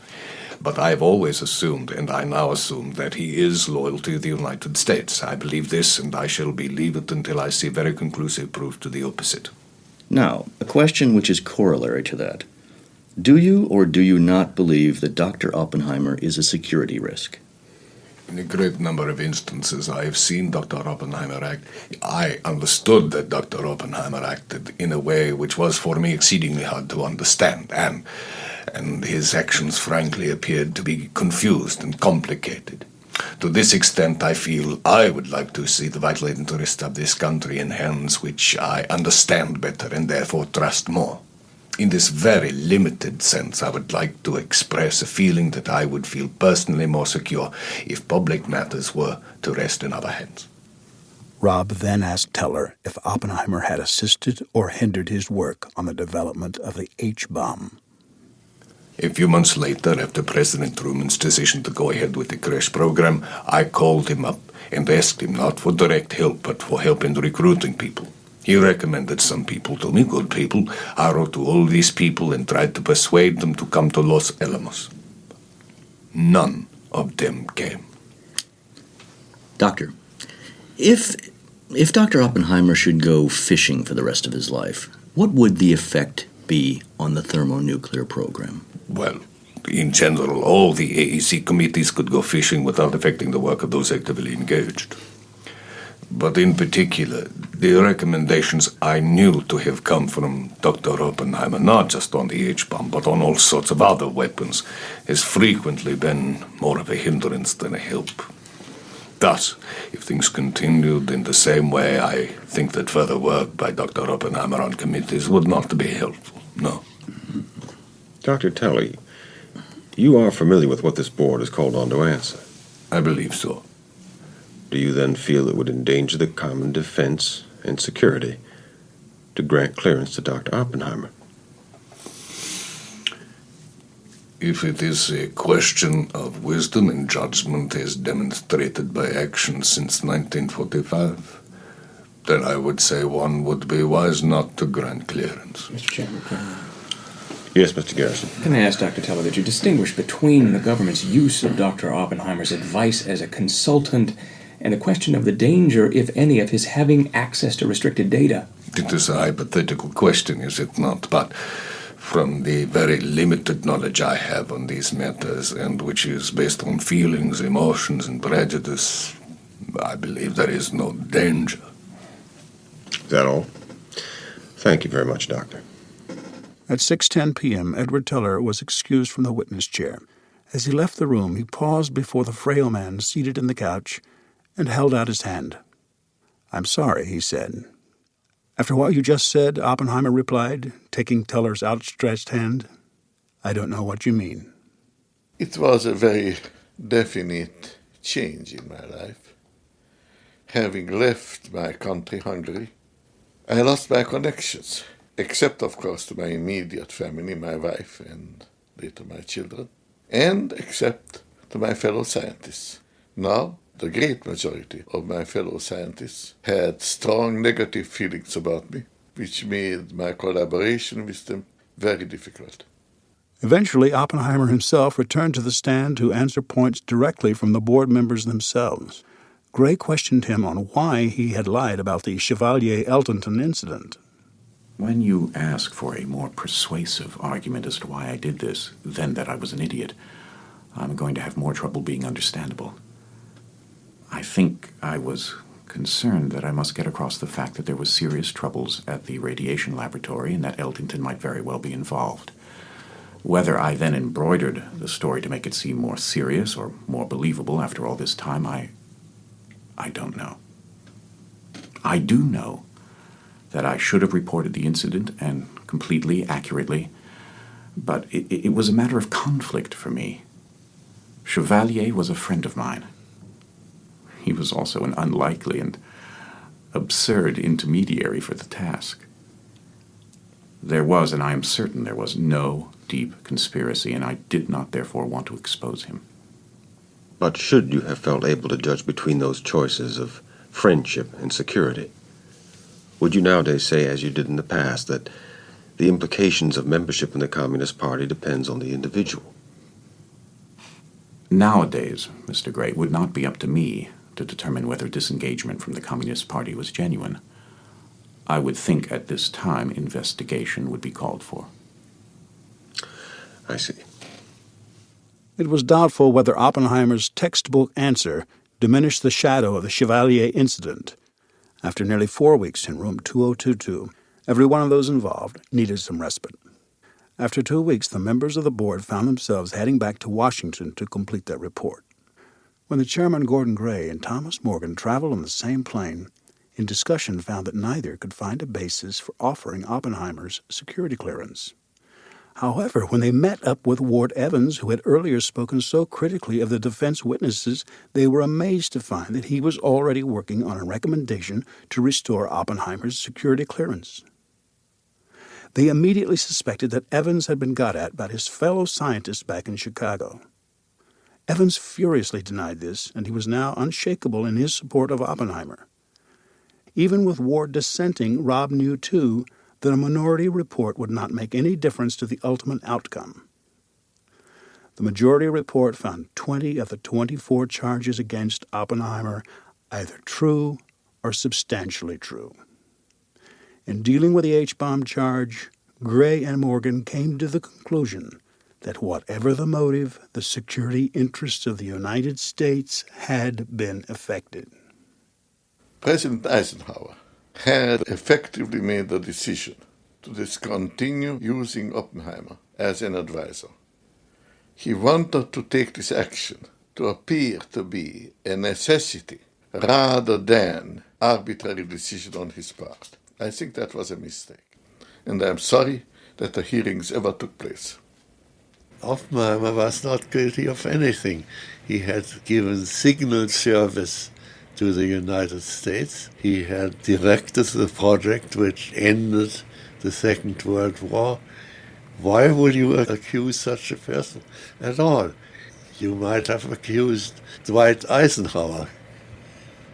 But I have always assumed, and I now assume, that he is loyal to the United States. I believe this, and I shall believe it until I see very conclusive proof to the opposite. Now, a question which is corollary to that. Do you or do you not believe that Dr. Oppenheimer is a security risk? In a great number of instances I have seen Dr. Oppenheimer act. I understood that Dr. Oppenheimer acted in a way which was for me exceedingly hard to understand, and his actions frankly appeared to be confused and complicated. To this extent, I feel I would like to see the vital interests of this country in hands which I understand better and therefore trust more. In this very limited sense, I would like to express a feeling that I would feel personally more secure if public matters were to rest in our hands. Robb then asked Teller if Oppenheimer had assisted or hindered his work on the development of the H-bomb. A few months later, after President Truman's decision to go ahead with the crash program, I called him up and asked him not for direct help, but for help in recruiting people. He recommended some people to me, good people. I wrote to all these people and tried to persuade them to come to Los Alamos. None of them came. Doctor, if Dr. Oppenheimer should go fishing for the rest of his life, what would the effect be on the thermonuclear program? Well, in general, all the AEC committees could go fishing without affecting the work of those actively engaged. But in particular, the recommendations I knew to have come from Dr. Oppenheimer, not just on the H-bomb, but on all sorts of other weapons, has frequently been more of a hindrance than a help. Thus, if things continued in the same way, I think that further work by Dr. Oppenheimer on committees would not be helpful, no. Dr. Teller, you are familiar with what this board is called on to answer. I believe so. Do you then feel it would endanger the common defense and security to grant clearance to Dr. Oppenheimer? If it is a question of wisdom and judgment as demonstrated by action since 1945, then I would say one would be wise not to grant clearance. Mr. Chairman, Yes, Mr. Garrison. can I ask Dr. Teller that you distinguish between the government's use of Dr. Oppenheimer's advice as a consultant and the question of the danger, if any, of his having access to restricted data? It is a hypothetical question, is it not? But from the very limited knowledge I have on these matters, and which is based on feelings, emotions, and prejudice, I believe there is no danger. Is that all? Thank you very much, Doctor. At 6:10 p.m., Edward Teller was excused from the witness chair. As he left the room, he paused before the frail man seated in the couch and held out his hand. "I'm sorry," he said. "After what you just said," Oppenheimer replied, taking Teller's outstretched hand, "I don't know what you mean." It was a very definite change in my life. Having left my country, Hungary, I lost my connections, except, of course, to my immediate family, my wife and later my children, and except to my fellow scientists. Now, the great majority of my fellow scientists had strong negative feelings about me, which made my collaboration with them very difficult. Eventually, Oppenheimer himself returned to the stand to answer points directly from the board members themselves. Gray questioned him on why he had lied about the Chevalier Eltonton incident. When you ask for a more persuasive argument as to why I did this than that I was an idiot, I'm going to have more trouble being understandable. I think I was concerned that I must get across the fact that there was serious troubles at the radiation laboratory and that Eltington might very well be involved. Whether I then embroidered the story to make it seem more serious or more believable after all this time, I don't know. I do know that I should have reported the incident, and completely, accurately, but it was a matter of conflict for me. Chevalier was a friend of mine. He was also an unlikely and absurd intermediary for the task. There was, and I am certain there was, no deep conspiracy, and I did not therefore want to expose him. But should you have felt able to judge between those choices of friendship and security, would you nowadays say, as you did in the past, that the implications of membership in the Communist Party depends on the individual? Nowadays, Mr. Gray, it would not be up to me to determine whether disengagement from the Communist Party was genuine. I would think at this time investigation would be called for. I see. It was doubtful whether Oppenheimer's textbook answer diminished the shadow of the Chevalier incident. After nearly 4 weeks in room 2022, every one of those involved needed some respite. After 2 weeks, the members of the board found themselves heading back to Washington to complete their report. When the chairman, Gordon Gray, and Thomas Morgan traveled on the same plane, in discussion found that neither could find a basis for offering Oppenheimer's security clearance. However, when they met up with Ward Evans, who had earlier spoken so critically of the defense witnesses, they were amazed to find that he was already working on a recommendation to restore Oppenheimer's security clearance. They immediately suspected that Evans had been got at by his fellow scientists back in Chicago. Evans furiously denied this, and he was now unshakable in his support of Oppenheimer. Even with Ward dissenting, Robb knew, too, that a minority report would not make any difference to the ultimate outcome. The majority report found 20 of the 24 charges against Oppenheimer either true or substantially true. In dealing with the H-bomb charge, Gray and Morgan came to the conclusion that whatever the motive, the security interests of the United States had been affected. President Eisenhower had effectively made the decision to discontinue using Oppenheimer as an advisor. He wanted to take this action to appear to be a necessity rather than arbitrary decision on his part. I think that was a mistake, and I'm sorry that the hearings ever took place. Oppenheimer was not guilty of anything. He had given signal service to the United States. He had directed the project which ended the Second World War. Why would you accuse such a person at all? You might have accused Dwight Eisenhower.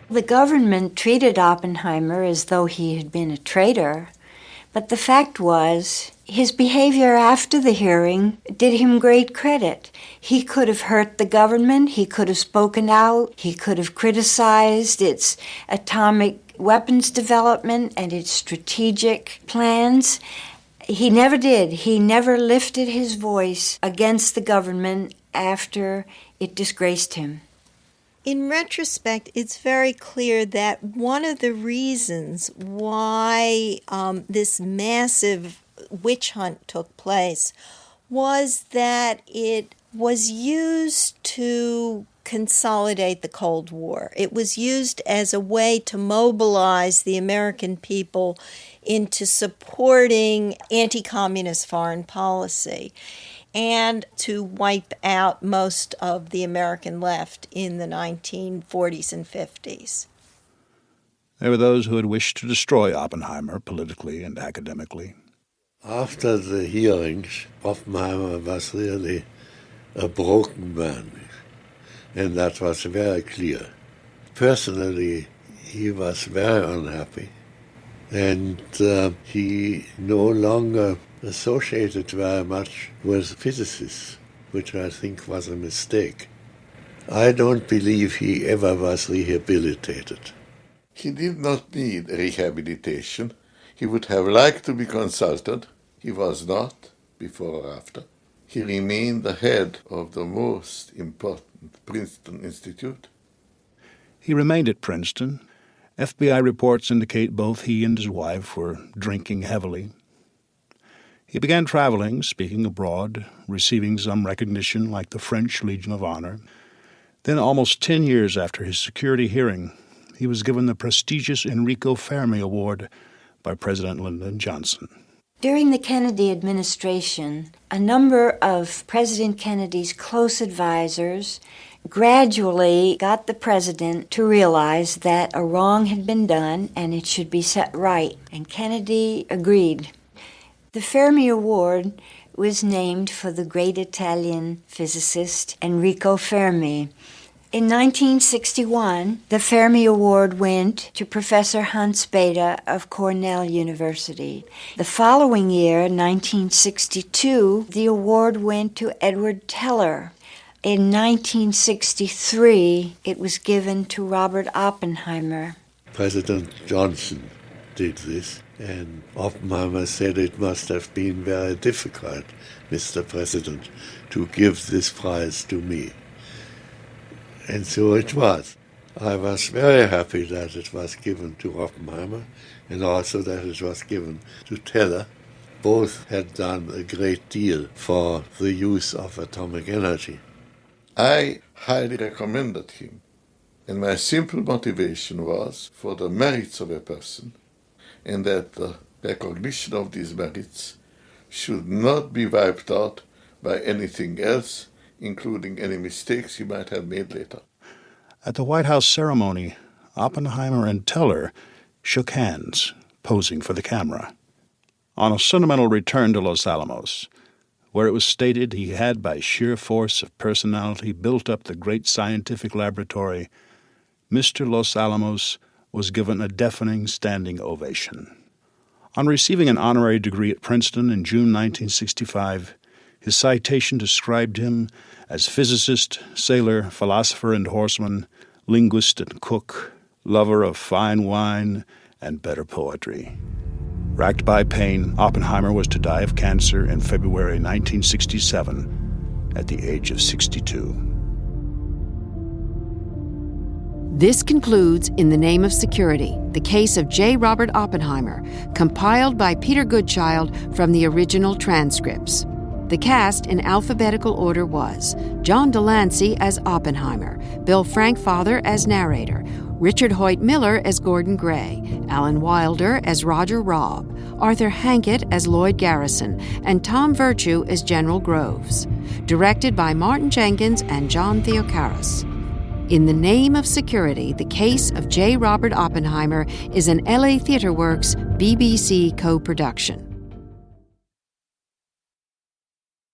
The government treated Oppenheimer as though he had been a traitor, but the fact was, his behavior after the hearing did him great credit. He could have hurt the government, he could have spoken out, he could have criticized its atomic weapons development and its strategic plans. He never did. He never lifted his voice against the government after it disgraced him. In retrospect, it's very clear that one of the reasons why this massive witch hunt took place was that it was used to consolidate the Cold War. It was used as a way to mobilize the American people into supporting anti-communist foreign policy and to wipe out most of the American left in the 1940s and 50s. There were those who had wished to destroy Oppenheimer politically and academically. After the hearings, Oppenheimer was really a broken man, and that was very clear. Personally, he was very unhappy, and he no longer associated very much with physicists, which I think was a mistake. I don't believe he ever was rehabilitated. He did not need rehabilitation. He would have liked to be consulted. He was not, before or after. He remained the head of the most important Princeton Institute. He remained at Princeton. FBI reports indicate both he and his wife were drinking heavily. He began traveling, speaking abroad, receiving some recognition like the French Legion of Honor. Then, almost 10 years after his security hearing, he was given the prestigious Enrico Fermi Award by President Lyndon Johnson. During the Kennedy administration, a number of President Kennedy's close advisors gradually got the president to realize that a wrong had been done and it should be set right, and Kennedy agreed. The Fermi Award was named for the great Italian physicist Enrico Fermi. In 1961, the Fermi Award went to Professor Hans Bethe of Cornell University. The following year, 1962, the award went to Edward Teller. In 1963, it was given to Robert Oppenheimer. President Johnson did this, and Oppenheimer said it must have been very difficult, Mr. President, to give this prize to me. And so it was. I was very happy that it was given to Oppenheimer and also that it was given to Teller. Both had done a great deal for the use of atomic energy. I highly recommended him, and my simple motivation was for the merits of a person, and that the recognition of these merits should not be wiped out by anything else, including any mistakes he might have made later. At the White House ceremony, Oppenheimer and Teller shook hands, posing for the camera. On a sentimental return to Los Alamos, where it was stated he had, by sheer force of personality, built up the great scientific laboratory, Mr. Los Alamos was given a deafening standing ovation. On receiving an honorary degree at Princeton in June 1965, his citation described him as physicist, sailor, philosopher and horseman, linguist and cook, lover of fine wine and better poetry. Racked by pain, Oppenheimer was to die of cancer in February 1967 at the age of 62. This concludes In the Name of Security, the case of J. Robert Oppenheimer, compiled by Peter Goodchild from the original transcripts. The cast in alphabetical order was John Lancie as Oppenheimer, Bill Frankfather as narrator, Richard Hoyt Miller as Gordon Gray, Alan Wilder as Roger Robb, Arthur Hanket as Lloyd Garrison, and Tom Virtue as General Groves. Directed by Martin Jenkins and John Theocaris. In the Name of Security, the case of J. Robert Oppenheimer is an LA TheatreWorks BBC co-production.